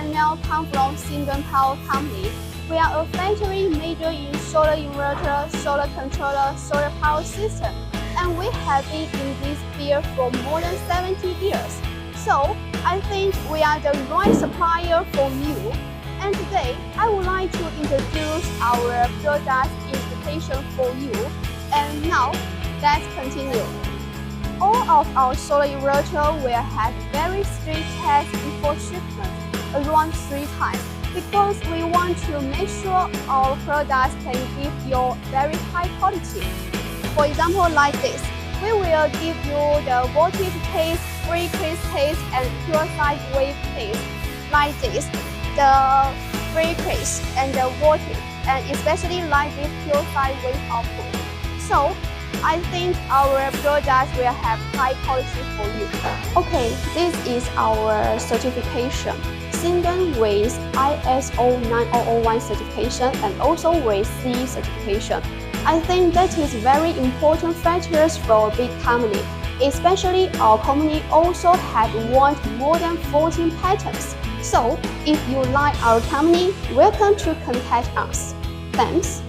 Daniel, come from Xindun Power Company. We are a factory major in solar inverter, solar controller, solar power system, and we have been in this field for more than 70 years. So I think we are the right supplier for you. And today, I would like to introduce our product specification for you. And now, let's continue. All of our solar inverter will have very strict tests before shipment, around 3 times, because we want to make sure our products can give you very high quality. For example, like this, we will give you the voltage test, frequency test, and pure sine wave test. Like this, the frequency and the voltage, and especially like this pure sine wave output. So I think our product will have high quality for you. Okay, this is our certification. Xindun with ISO 9001 certification and also with CE certification. I think that is very important factors for a big company. Especially our company also have won more than 14 patents. So if you like our company, welcome to contact us. Thanks.